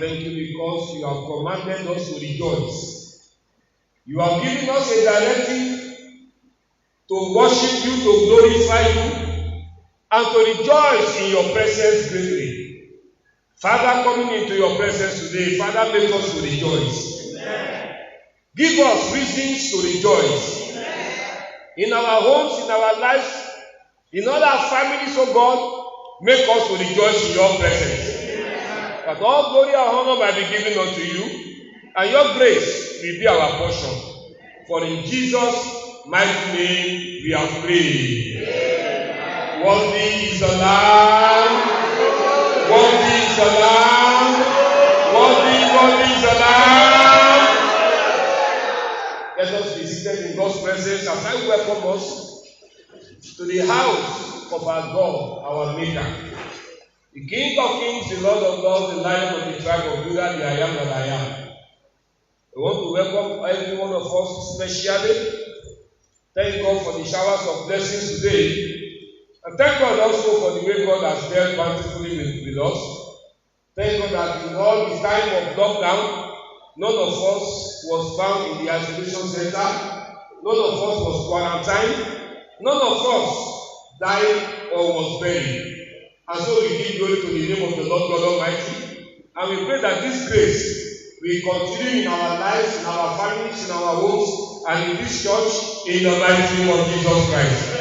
thank you because you have commanded us to rejoice. You have given us a directive to worship you, to glorify you, and to rejoice in your presence greatly. Father, coming into your presence today, Father, make us to rejoice. Amen. Give us reasons to rejoice. Amen. In our homes, in our lives, in all our families, oh God, make us to rejoice in your presence. Amen. That all glory and honor might be given unto you, and your grace will be our portion. For in Jesus' mighty name we have prayed. Amen. Worthy is the Lamb. Worthy is the Lamb. Worthy is the Lamb. Let us be seated in God's presence as I welcome us to the house of our God, our Maker. The King of Kings, the Lord of Lords, the Lion of the tribe of Judah, the I am that I am. I want to welcome every one of us especially. Thank God for the showers of blessings today. And thank God also for the way God has dealt bountifully with us. Thank God that in all the time of lockdown, none of us was found in the isolation center. None of us was quarantined. None of us died or was buried. And so we give glory to the name of the Lord God Almighty. And we pray that this grace will continue in our lives, in our families, in our homes, and in this church, in the mighty name of Jesus Christ.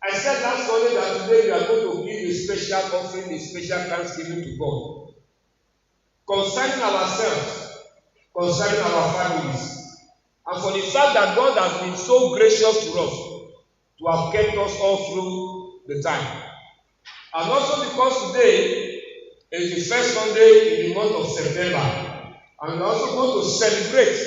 I said last Sunday that today we are going to give a special offering, a special thanksgiving to God. Concerning ourselves, concerning our families, and for the fact that God has been so gracious to us to have kept us all through the time. And also because today is the first Sunday in the month of September, and we are also going to celebrate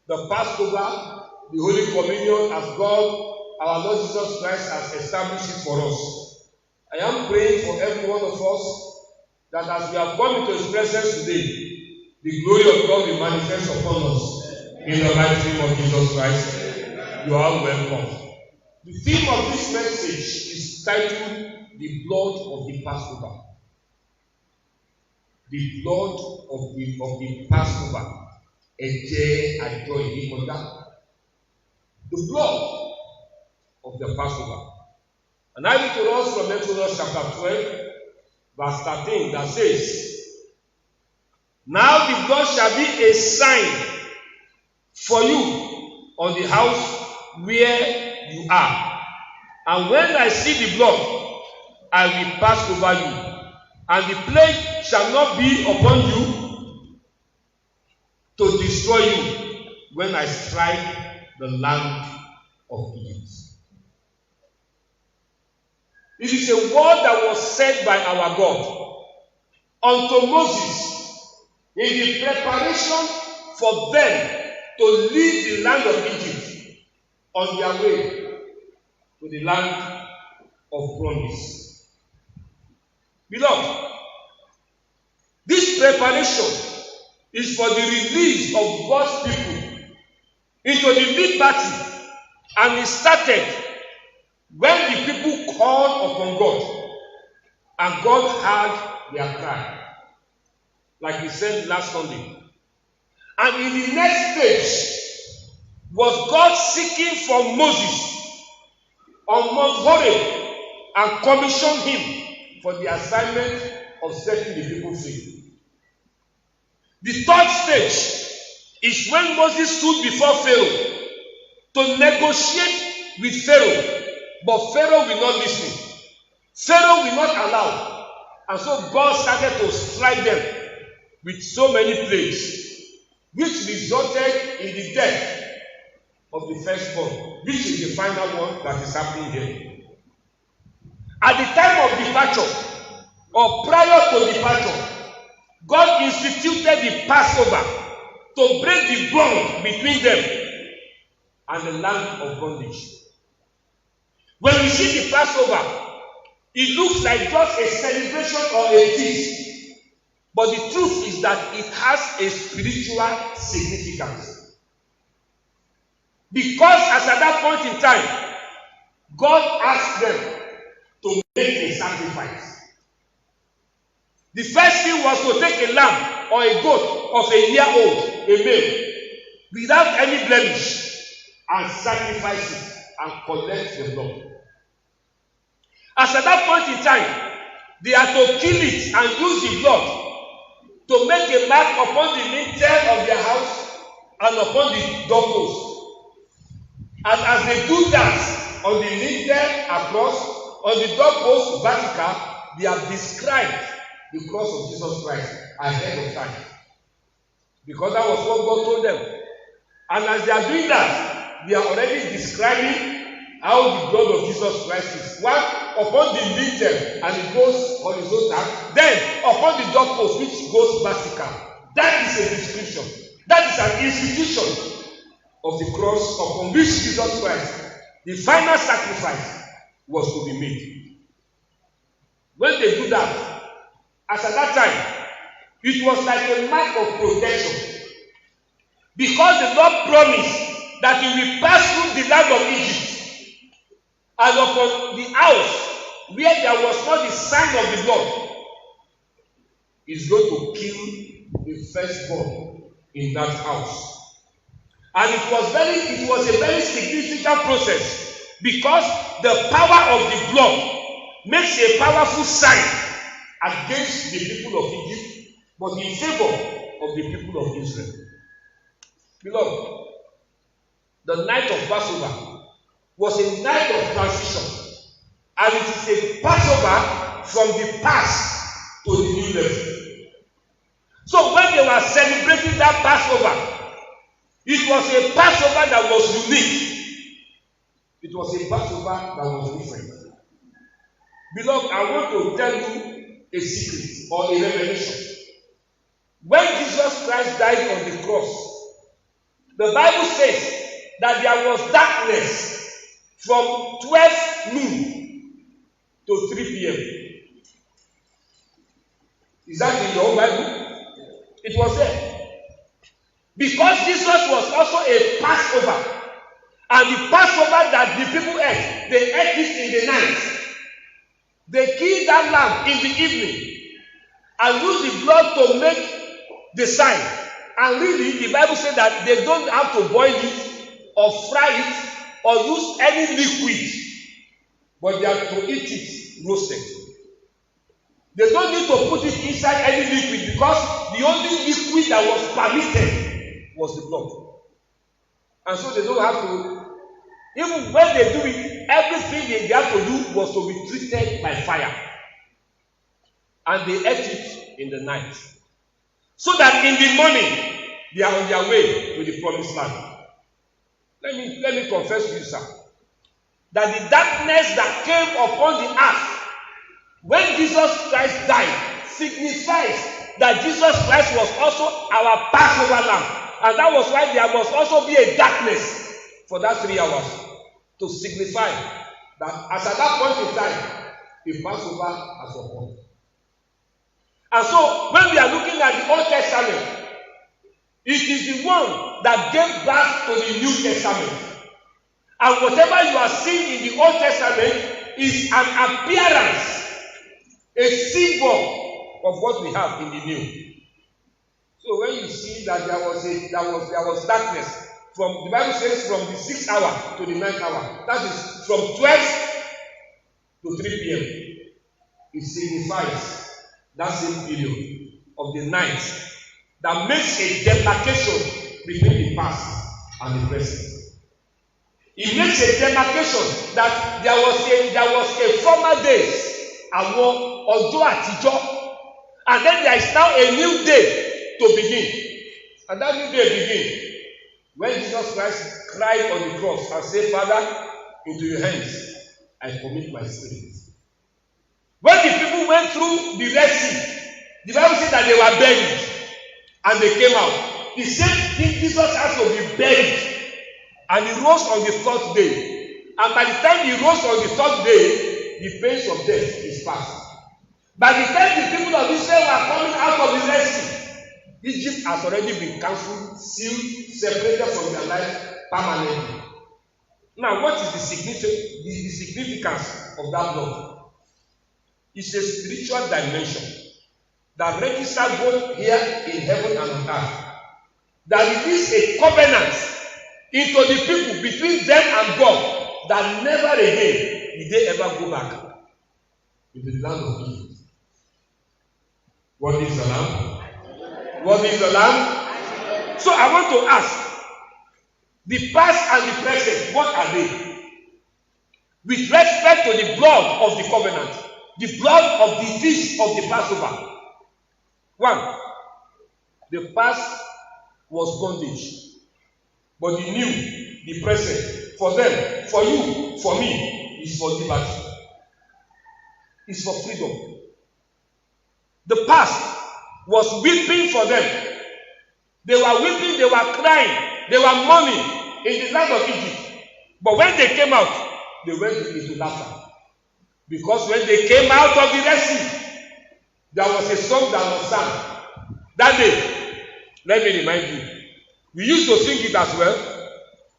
the Passover, the Holy Communion, as God, our Lord Jesus Christ, has established it for us. I am praying for every one of us that as we have come into His presence today, the glory of God will manifest upon us in the mighty name of Jesus Christ. You are welcome. The theme of this message is titled The Blood of the Passover. The blood of the Passover. Ẹ̀jẹ̀ àjọ ìyípadà. The blood of the Passover. And I read to us from Exodus chapter 12, verse 13, that says, Now the blood shall be a sign for you on the house where you are. And when I see the blood, I will pass over you. And the plague shall not be upon you to destroy you when I strike the land of Egypt. It is a word that was said by our God unto Moses in the preparation for them to leave the land of Egypt on their way to the land of promise. Beloved, this preparation is for the release of God's people into the liberty, and it started when the people called upon God and God heard their cry, like we said last Sunday. And in the next stage was God seeking for Moses on Mount Horeb and commissioned him for the assignment of setting the people free. The third stage is when Moses stood before Pharaoh to negotiate with Pharaoh, but Pharaoh will not listen. Pharaoh will not allow. And so God started to strike them with so many plagues, which resulted in the death of the firstborn, which is the final one that is happening here. At the time of departure, or prior to departure, God instituted the Passover to break the bond between them and the land of bondage. When we see the Passover, it looks like just a celebration or a feast. But the truth is that it has a spiritual significance. Because as at that point in time, God asked them to make a sacrifice. The first thing was to take a lamb or a goat of a year old, a male, without any blemish, and sacrifice it and collect the blood. As at that point in time, they had to kill it and use the blood to make a mark upon the lintel of their house and upon the doorpost. And as they do that on the lintel across, on the doorpost vertical, they have described the cross of Jesus Christ ahead of time. Because that was what God told them. And as they are doing that, they are already describing how the blood of Jesus Christ is. One upon the lintel and it goes horizontal, then upon the doorpost which goes vertical. That is a description. That is an institution of the cross upon which Jesus Christ, the final sacrifice, was to be made. When they do that, as at that time, it was like a mark of protection. Because the Lord promised that He will pass through the land of Egypt, and upon the house where there was not the sign of the blood, He's going to kill the firstborn in that house. And it was a very significant process, because the power of the blood makes a powerful sign against the people of Egypt, but in favor of the people of Israel. Beloved, the night of Passover was a night of transition, and it is a Passover from the past to the new level. So when they were celebrating that Passover, it was a Passover that was unique. It was a Passover that was different. Beloved, I want to tell you a secret or a revelation. When Jesus Christ died on the cross, the Bible says that there was darkness from 12 noon to 3 p.m. Is that in your Bible? It was there. Because Jesus was also a Passover. And the Passover that the people ate, they ate it in the night. They killed that lamb in the evening and used the blood to make the sign. And really, the Bible said that they don't have to boil it or fry it or use any liquid, but they have to eat it roasted. They don't need to put it inside any liquid, because the only liquid that was permitted was the blood. And so they don't have to, even when they do it, everything they have to do was to be treated by fire. And they ate it in the night, so that in the morning they are on their way to the promised land. Let me confess to you, sir, that the darkness that came upon the earth when Jesus Christ died signifies that Jesus Christ was also our Passover lamb. And that was why there must also be a darkness for that 3 hours, to signify that as at that point in time, the Passover has occurred. And so when we are looking at the Old Testament, it is the one that gave birth to the New Testament. And whatever you are seeing in the Old Testament is an appearance, a symbol of what we have in the New. So when you see that there was darkness, from the Bible says from the 6th hour to the 9th hour, that is from 12 to 3 p.m. It signifies that same period of the night that makes a demarcation between the past and the present. It makes a demarcation that there was a former days, àwọn ọjọ́ àtijọ́, and then there is now a new day to begin. And that new day begins when Jesus Christ cried on the cross and said, Father, into your hands I commit my spirit. When the people went through the Red Sea, the Bible said that they were buried and they came out. The same thing, Jesus has to be buried, and he rose on the 3rd day. And by the time he rose on the 3rd day, the pains of death is past. By the time the people of Israel were coming out of the Red Sea, Egypt has already been cancelled, sealed, separated from their life permanently. Now, what is the significance of that blood? It's a spiritual dimension. that registered both here in heaven and on earth. That it is a covenant into the people between them and God, that never again will they ever go back into the land of Egypt. What is the Lamb? What is the Lamb? So I want to ask, the past and the present, what are they? With respect to the blood of the covenant, the blood of the feast of the Passover. 1. The past was bondage, but the new, the present, for them, for you, for me, is for liberty. It's for freedom. The past was weeping for them. They were weeping, they were crying, they were mourning in the land of Egypt. But when they came out, they went into laughter. Because when they came out of the Red Sea, there was a song that was sung that day. Let me remind you. We used to sing it as well.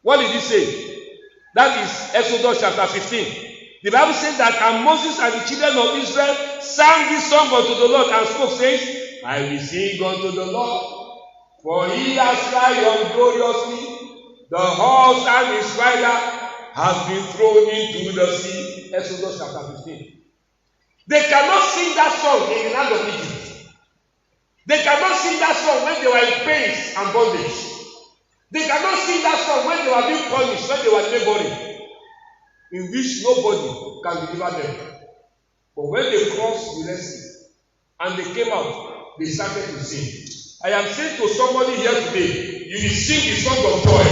What did he say? That is Exodus chapter 15. The Bible says that, and Moses and the children of Israel sang this song unto the Lord and spoke, saying, I will sing unto the Lord, for he has triumphed gloriously. The horse and his rider has been thrown into the sea. Exodus chapter 15. They cannot sing that song in the land of Egypt. They cannot sing that song when they were in pains and bondage. They cannot sing that song when they were being punished, when they were laboring, in which nobody can deliver them. But when they crossed the Red Sea and they came out, they started to sing. I am saying to somebody here today, you will sing the song of joy.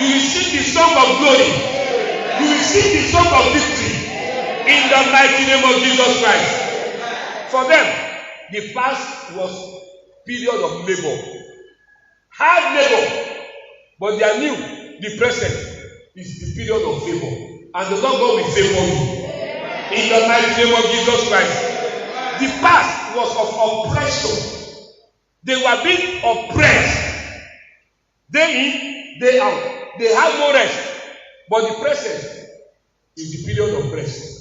You will sing the song of glory. You will sing the song of victory. In the mighty name of Jesus Christ. For them, the past was period of labor. Hard labor. But they are new. The present is the period of favor. And the Lord God will favor you. In the mighty name of Jesus Christ. The past was of oppression. They were being oppressed. Day in, day out. They had no rest. But the present is the period of rest.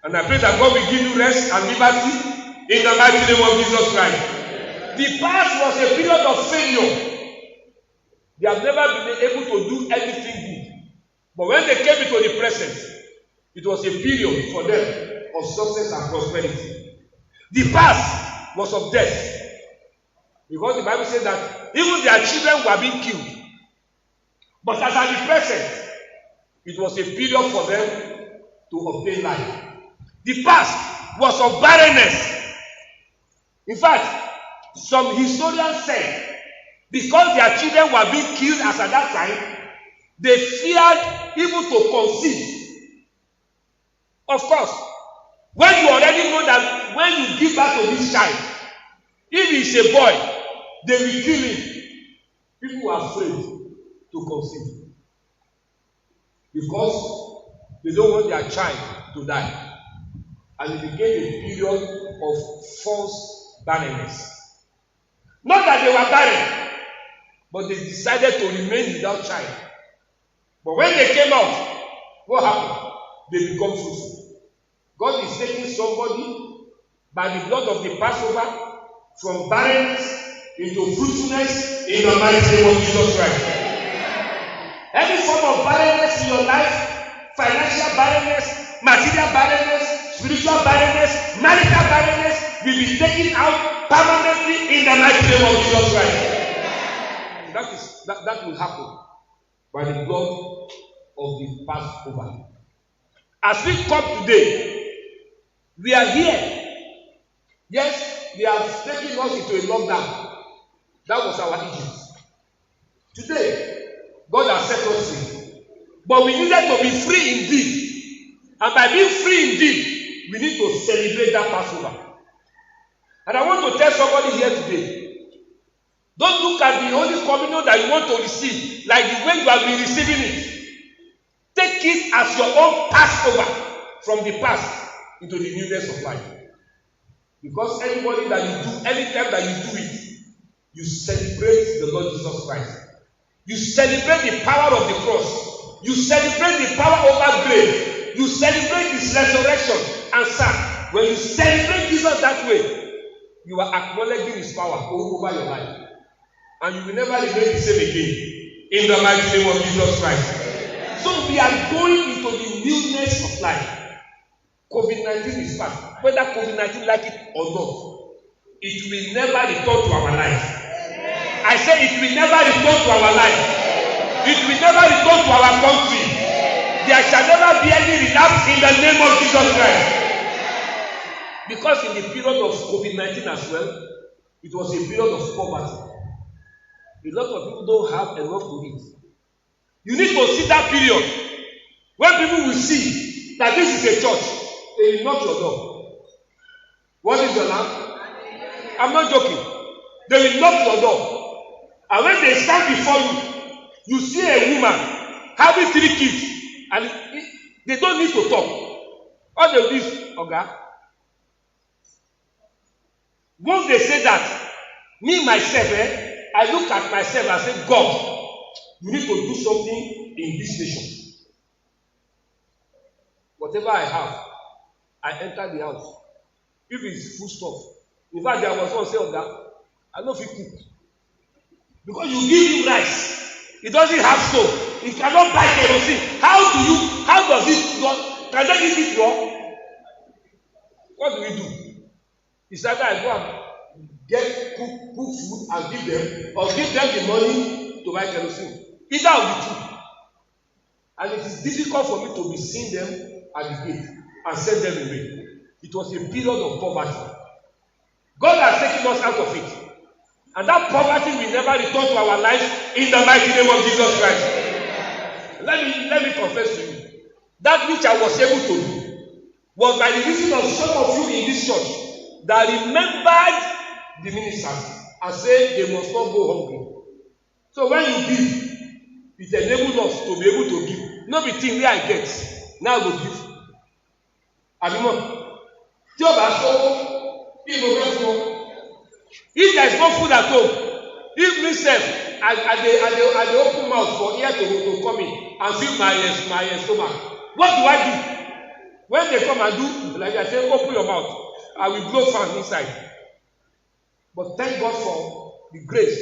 And I pray that God will give you rest and liberty in the mighty name of Jesus Christ. The past was a period of failure. They have never been able to do anything good. But when they came into the present, it was a period for them of success and prosperity. The past was of death. Because the Bible says that even their children were being killed. But as at the present, it was a period for them to obtain life. The past was of barrenness. In fact, some historians say, because their children were being killed as at that time, they feared even to conceive. Of course, when you already know that when you give birth to this child, if he is a boy, they will kill him. People are afraid to conceive. Because they don't want their child to die. And it became a period of false barrenness. Not that they were barren, but they decided to remain without child. But when they came out, what happened? They become fruitful. God is taking somebody by the blood of the Passover from barrenness into fruitfulness in the mighty name of Jesus Christ. Any form of barrenness in your life, financial barrenness, material barrenness, spiritual barrenness, marital barrenness, will be taken out permanently in the mighty name of Jesus Christ. That will happen by the blood of the Passover. As we come today, we are here. Yes, they have taken us into a lockdown. That was our Egypt. Today, God has set us free. But we needed to be free indeed. And by being free indeed, we need to celebrate that Passover. And I want to tell somebody here today, don't look at the Holy Communion that you want to receive like the way you have been receiving it. Take it as your own Passover from the past into the newness of life. Because anybody that you do, anytime that you do it, you celebrate the Lord Jesus Christ. You celebrate the power of the cross. You celebrate the power over grave. You celebrate his resurrection and son. When you celebrate Jesus that way, you are acknowledging his power over your life. And you will never remain the same again. In the mighty name of Jesus Christ. So we are going into the newness of life. COVID-19 is past. Whether COVID-19 like it or not, it will never return to our life. I say it will never return to our life. It will never return to our country. There shall never be any relapse in the name of Jesus Christ. Because in the period of COVID-19 as well, it was a period of poverty. A lot of people don't have enough to eat. You need to see that period when people will see that this is a church. They will knock your door. What is your name? I'm not joking. They will knock your door. And when they stand before you, you see a woman having 3 kids, and they don't need to talk. All they do is, okay. Once they say that, me myself, I look at myself and say, God, you need to do something in this nation. Whatever I have, I enter the house. If it's food stuff, in fact, there was one say, "Oga, I know if you cook." Because you give him rice, he doesn't have stove, he cannot buy kerosene. How does it, can they give it raw? What do we do? It's either I go and get cook food and give them, or give them the money to buy kerosene. Either of the two. And it is difficult for me to be seeing them at the gate and send them away. It was a period of poverty. God has taken us out of it. And that poverty will never return to our lives in the mighty name of Jesus Christ. Let me confess to you. That which I was able to do was by the reason of some of you in this church that remembered the ministers and said they must not go hungry. So when you give, it enables us to be able to give. No be thing where I get, now I go give. Abimo, tí o bá sọ, kí mo fẹ́ fún ọ? If there is no food at home, if me sef, I dey open mouth for ear to come in and fill my stomach. What do I do? When they come and do, like I say, open your mouth. I will blow fan inside. But thank God for the grace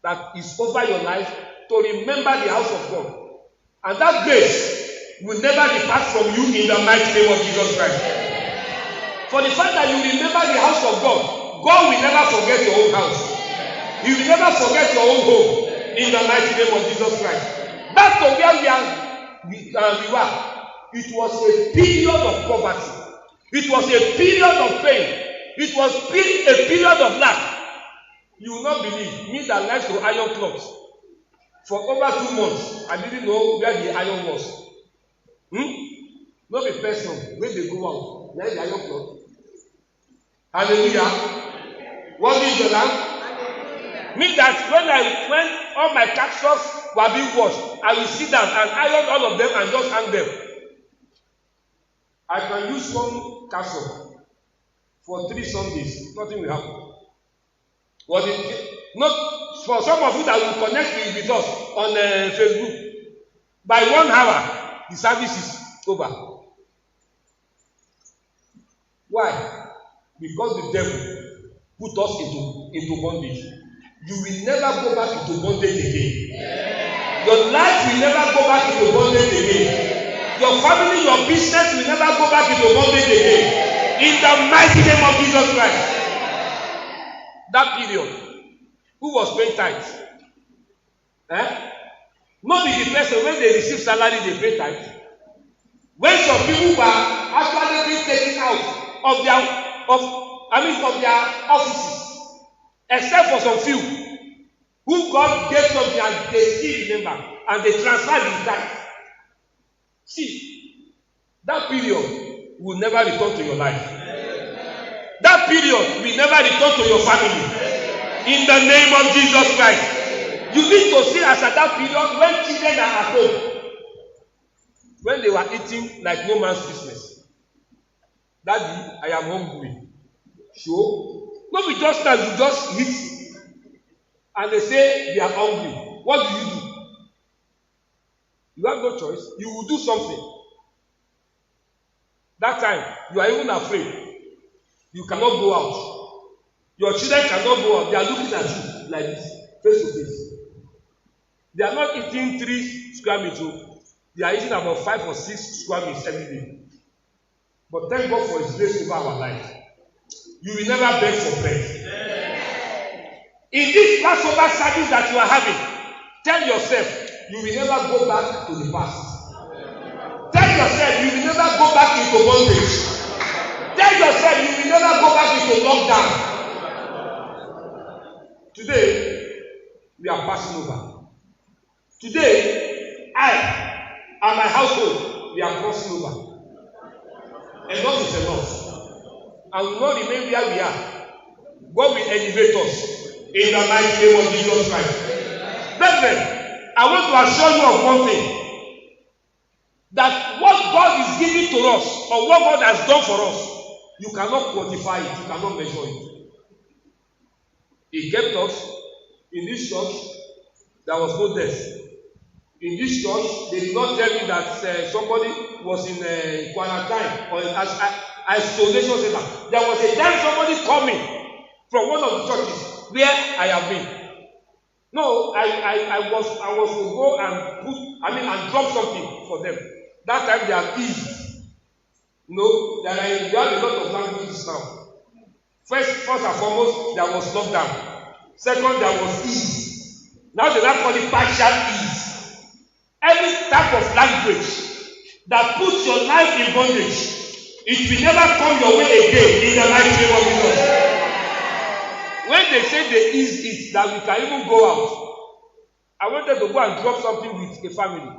that is over your life to remember the house of God. And that grace will never depart from you in the mighty name of Jesus Christ. For the fact that you remember the house of God, God will never forget your own house. He will never forget your own home in the mighty name of Jesus Christ. Back to where we were. It was a period of poverty. It was a period of pain. It was a period of lack. You will not believe me that likes to iron clothes. For over 2 months, I didn't know where the iron was. No be person when they go out, where the iron cloth. Hallelujah. What is the lamb? Me that when all my capsules were being washed, I will sit down and iron all of them and just hang them. I can use one capsule for 3 Sundays. Nothing will happen. Was it not for some of you that will connect with us on Facebook? By 1 hour, the service is over. Why? Because the devil put us into bondage. You will never go back into bondage again. Your life will never go back into bondage again. Your family, your business will never go back into bondage again. In the mighty name of Jesus Christ. That period, who was paying tithes? Not be the person when they receive salary, they pay tithes. When some people were actually being taken out of their offices, except for some few who God gave something and they still remember and they transferred the tithe. See, that period will never return to your life. That period will never return to your family. In the name of Jesus Christ. You need to see us at that period when children are at home. When they were eating like no man's business. Daddy, I am hungry. Sure. No, we just start, you just eat. And they say they are hungry. What do? You have no choice. You will do something. That time, you are even afraid. You cannot go out. Your children cannot go out. They are looking at you like this, face to face. They are not eating 3 square meters. They are eating about 5 or 6 square meters every day. But thank God for His grace over our life. You will never beg for bread. In this Passover service that you are having, tell yourself you will never go back to the past. Tell yourself you will never go back into bondage. Tell yourself you will never go back into lockdown. Today, we are passing over. Today, I and my household, we are crossing over. Enough is enough. And we will not remain where we are. God will elevate us in the mighty name of Jesus Christ. Brethren, I want to assure you of one thing. That what God is giving to us, or what God has done for us, you cannot quantify it, you cannot measure it. He kept us in this church. There was no death. In this church, they did not tell me that somebody was in quarantine or in isolation center. There was a time somebody called me from one of the churches where I have been. No, I was to go and and drop something for them. That time they are eased. No, there are a lot of languages now. First and foremost, there was lockdown. Second, there was ease. Now they now call it partial ease. Any type of language that puts your life in bondage, it will never come your way again in the mighty name of Jesus. When they say they ease it, that we can even go out. I wanted to go and drop something with a family.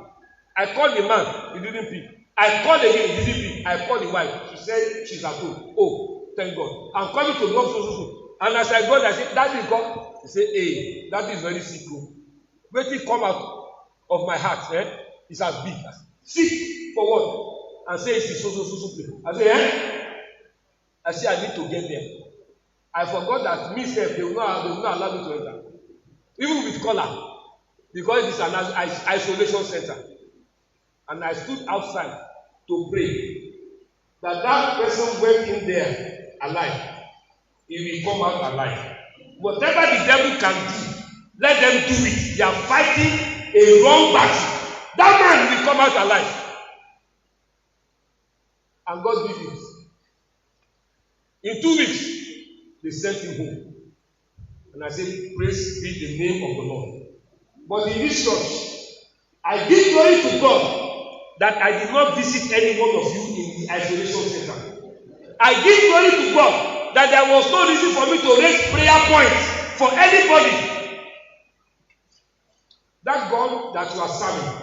I called the man, he didn't pick. I called again, he didn't pick. I called the wife, she said she's at home. Oh, thank God. I'm coming to drop so. And as I got, I said, Daddy, come. He said, hey, that is very sick. Wait till come out of my heart. It's as big. Sick for what? And say it's so. I say, I say I need to get there. I forgot that myself, they will not allow me to enter. Even with collar. Because it's an isolation center. And I stood outside to pray that person went in there alive. He will come out alive. Whatever the devil can do, let them do it. They are fighting a wrong battle. That man will come out alive. And God did it. In 2 weeks, they sent him home. And I said, praise be the name of the Lord. But in this church, I give glory to God that I did not visit any one of you in the isolation center. I give glory to God that there was no reason for me to raise prayer points for anybody. That God that you are serving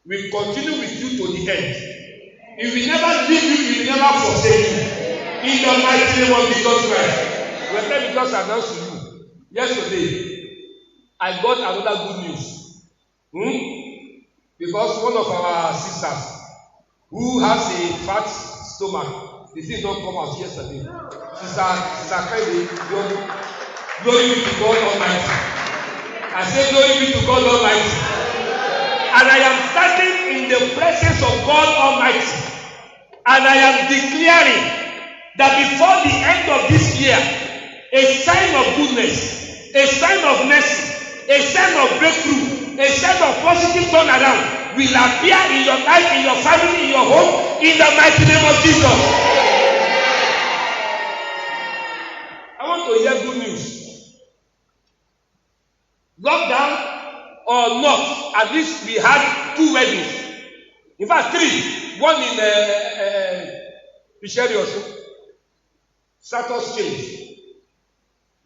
will continue with you to the end. He will never leave you, he will never forsake you. In the mighty name of Jesus Christ. Well, let me just announce to you. Yesterday, I got another good news. Because one of our sisters who has a fat stomach, the thing don't come out yesterday. Sister Kennedy, glory be to God Almighty. I say glory be to God Almighty. And I am standing in the presence of God Almighty. And I am declaring that before the end of this year, a sign of goodness, a sign of mercy, a sign of breakthrough, a sign of positive turnaround will appear in your life, in your family, in your home, in the mighty name of Jesus. I want to hear good news. Lockdown or not, at least we had 2 weddings. In fact, 3. One in Pisheri also. Status changed.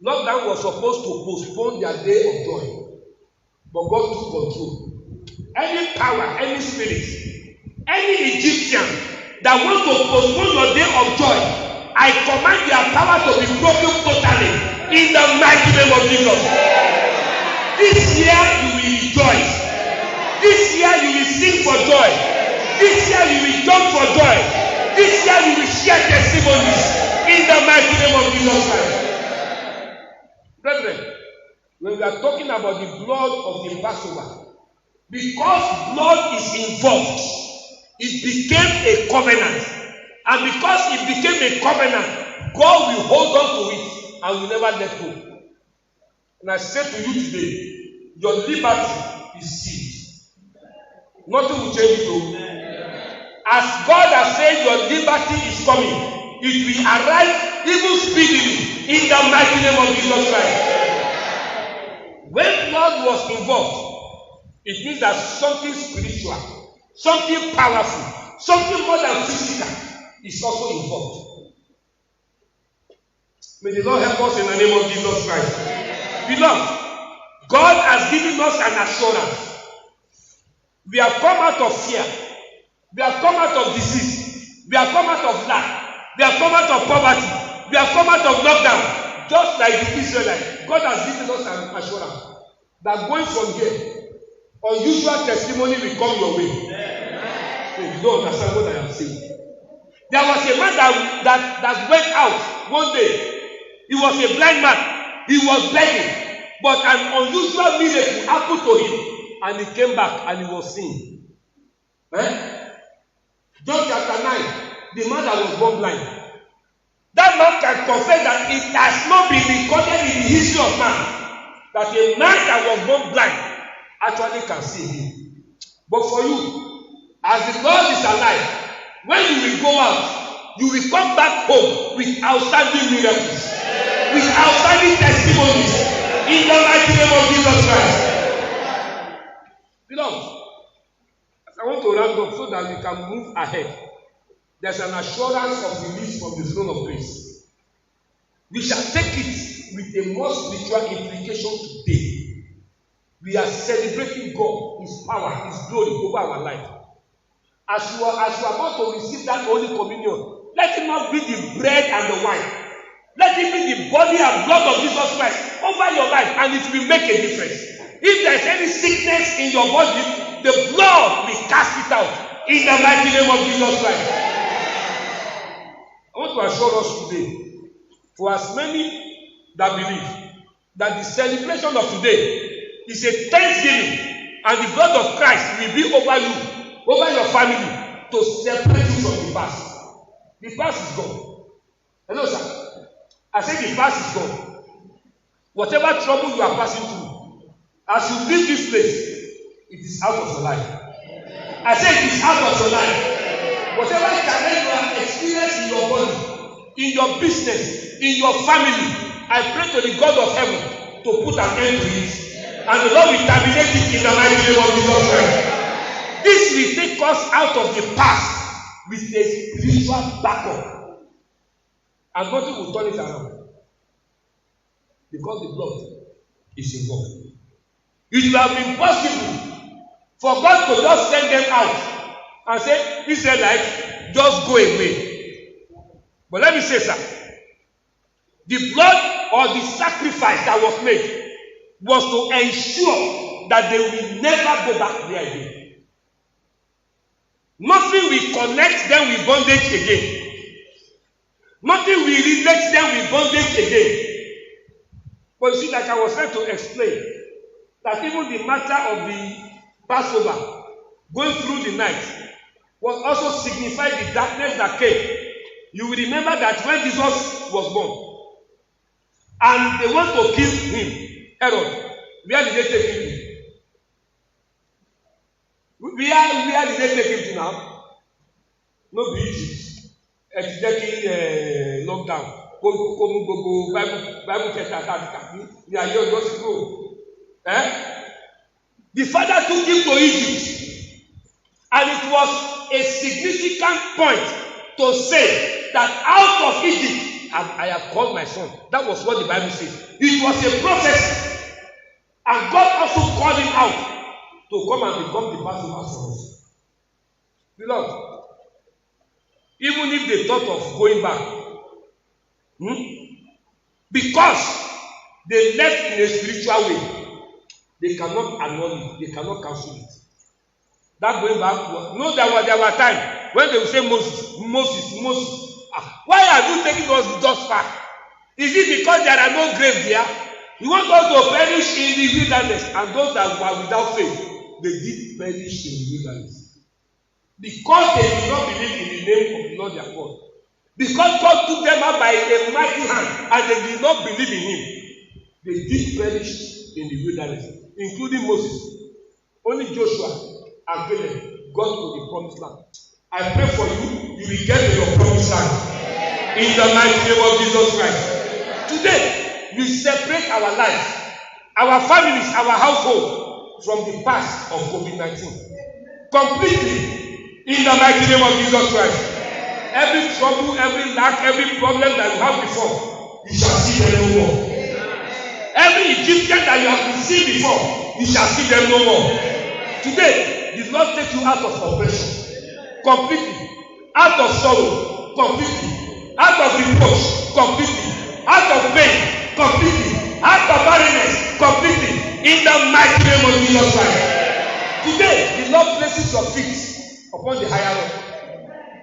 Lockdown was supposed to postpone their day of joy. But God took control. Any power, any spirit, any Egyptian that wants to postpone your day of joy, I command their power to be broken totally in the mighty name of Jesus. This year you will rejoice. This year you will sing for joy. This year you will jump for joy. This year you will share testimonies in the mighty name of Jesus Christ. Brethren, when we are talking about the blood of the Passover, because blood is involved, it became a covenant. And because it became a covenant, God will hold on to it and will never let go. And I say to you today, your liberty is sealed. Nothing will change it. As God has said your liberty is coming, it will arrive even speedily in the mighty name of Jesus Christ. When blood was involved, it means that something spiritual, something powerful, something more than physical is also involved. May the Lord help us in the name of Jesus Christ. Beloved, God has given us an assurance. We have come out of fear. We have come out of disease. We have come out of lack. We have come out of poverty. We have come out of lockdown. Just like the Israelites, God has given us an assurance that going from here, unusual testimony will come your way. So you don't understand what I am saying. There was a man that went out one day. He was a blind man. He was begging. But an unusual miracle happened to him. And he came back and he was seeing. John chapter 9, the man that was born blind. That man can confess that it has not been recorded in the history of man that a man that was born blind actually can see him. But for you, as the Lord is alive, when you will go out, you will come back home with outstanding miracles, with outstanding testimonies in the mighty name of Jesus Christ. Beloved, I want to round up so that we can move ahead. There's an assurance of release from the throne of grace. We shall take it with a more spiritual implication today. We are celebrating God, His power, His glory over our life. As you are about to receive that Holy Communion, let it not be the bread and the wine. Let it be the body and blood of Jesus Christ over your life, and it will make a difference. If there is any sickness in your body, the blood will cast it out in the mighty name of Jesus Christ. I want to assure us today, for as many that believe that the celebration of today is a thanksgiving, and the blood of Christ will be over you, over your family, to separate you from the past. The past is gone. Hello, sir. I said the past is gone. Whatever trouble you are passing through, as you leave this place, it is out of your life. I said it is out of your life. Whatever challenge you have experienced in your body, in your business, in your family, I pray to the God of heaven to put an end to it. And the Lord will terminate it in the mighty name of Jesus Christ. This will take us out of the past with a spiritual backup. And nothing will turn it around. Because the blood is involved. It would have been possible for God to just send them out and say, Israelites, just go away. But let me say, sir, the blood or the sacrifice that was made was to ensure that they will never go back there again. Nothing will connect them with bondage again. Nothing will relate them with bondage again. But you see, like I was trying to explain, that even the matter of the Passover, going through the night, was also signified the darkness that came. You will remember that when Jesus was born, and they want to kill him, Herod, where did they take him to? Where did they take him to now? No be Egypt. Taking lockdown. Go Bible test ní ayé ọjọ́ sí kúrò. The father took him to Egypt, and it was a significant point to say that out of Egypt I have called my son. That was what the Bible says. It was a prophecy, and God also called him out to come and become the Passover for us. Beloved, even if they thought of going back, because they left in a spiritual way, they cannot annul it, they cannot cancel it. That going back was, no, there were times when they would say, Moses, why are you taking us thus far? Is it because there are no graves there? You want us to perish in the wilderness, and those that were without faith, they did perish in the wilderness. Because they did not believe in the name of the Lord their God. Because God took them out by a mighty hand and they did not believe in him, they did perish in the wilderness, including Moses. Only Joshua and Caleb got to the promised land. I pray for you, you will get to your promised land. In the mighty name of Jesus Christ. Today, we separate our lives, our families, our household from the past of COVID-19. Completely. In the mighty name of Jesus Christ. Every trouble, every lack, every problem that you have before, you shall see them no more. Every Egyptian that you have been seen before, you shall see them no more. Today, the Lord take you out of oppression, completely, out of sorrow, completely, out of reproach, completely, out of pain, completely, out of barrenness, completely, in the mighty name of Jesus Christ. Today, the Lord places your feet upon the higher rock,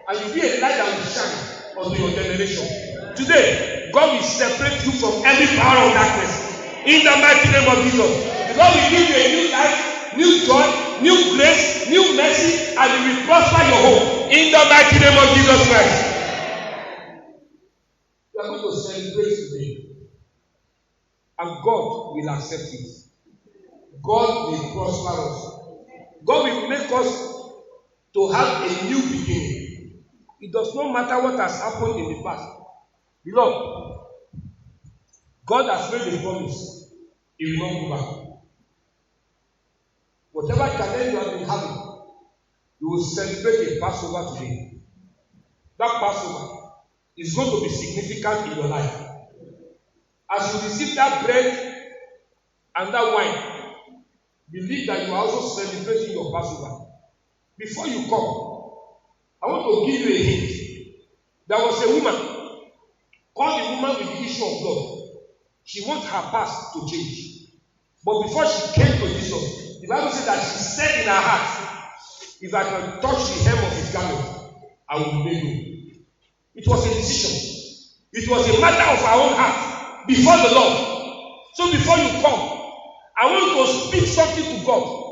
and you be a light that will shine unto your generation. Today, God will separate you from every power of darkness. In the mighty name of Jesus. The Lord will give you a new life, new joy, new grace, new mercy, and He will prosper your home. In the mighty name of Jesus Christ. We are going to celebrate today. And God will accept it. God will prosper us. God will make us to have a new beginning. It does not matter what has happened in the past. Beloved, God has made a promise. He will not go back. Whatever challenge you have been having, you will celebrate a Passover today. That Passover is going to be significant in your life. As you receive that bread and that wine, believe that you are also celebrating your Passover. Before you come, I want to give you a hint. There was a woman called the woman with the issue of blood. She wants her past to change. But before she came to Jesus, the Bible says that she said in her heart, if I can touch the hem of his garment, I will be made new. It was a decision. It was a matter of her own heart before the Lord. So before you come, I want to speak something to God.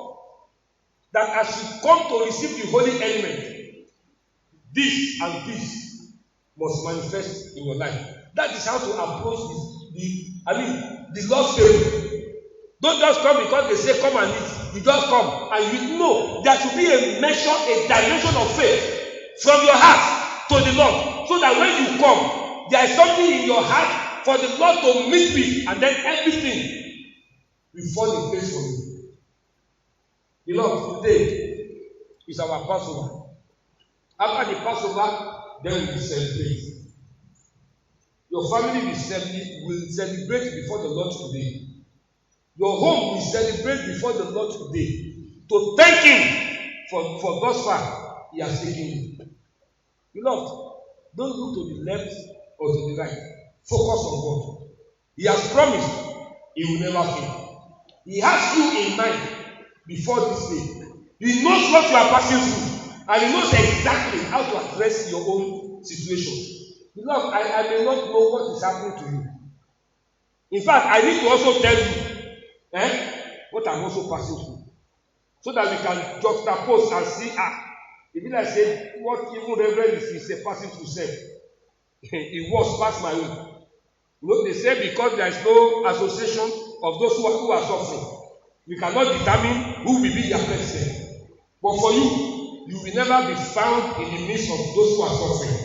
That as you come to receive the holy element, this and this must manifest in your life. That is how to approach the Lord's table. Don't just come because they say come and eat. You just come and you know there should be a measure, a dimension of faith from your heart to the Lord. So that when you come, there is something in your heart for the Lord to meet with, and then everything will fall in place for you. Beloved, today is our Passover. After the Passover, then we will celebrate. Your family will celebrate before the Lord today. Your home will celebrate before the Lord today to thank Him for thus far He has taken you. Beloved, don't look to the left or to the right. Focus on God. He has promised He will never fail. He has you in mind before this day. He knows what you are passing through, and He knows exactly how to address your own situation. Beloved, I may not know what is happening to you. In fact, I need to also tell you what I'm also passing through, so that we can juxtapose and see, if I say what even Reverend is passing through said, it was past my own. You know, they say because there is no association of those who are suffering, we cannot determine who will be their president. But for you, you will never be found in the midst of those who are suffering.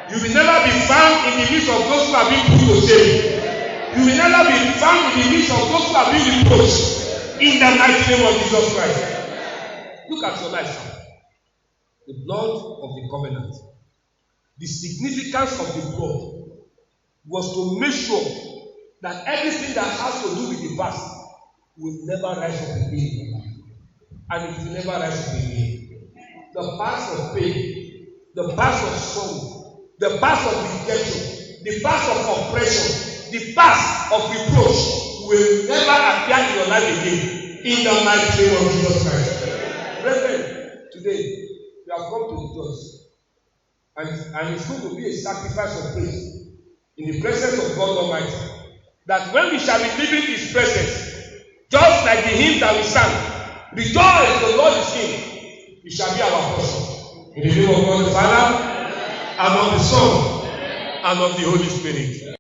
You will never be found in the midst of those who are being put to shame. You will never be found in the midst of those who are being reproached. In the mighty name of Jesus Christ. Look at your life now. The blood of the covenant. The significance of the blood was to make sure that everything that has to do with the past will never rise up again in your life. And it will never rise up again. The past of pain, the past of sorrow, the past of rejection, the past of oppression, the past of reproach will never appear in your life again. In the mighty name of Jesus Christ. Brethren, today we have come to the church, and it's going to be a sacrifice of praise in the presence of God Almighty. That when we shall be living His presence, just like the hymn that we sang, rejoice, the Lord is King, it shall be our portion. In the name of God the Father, and of the Son, and of the Holy Spirit.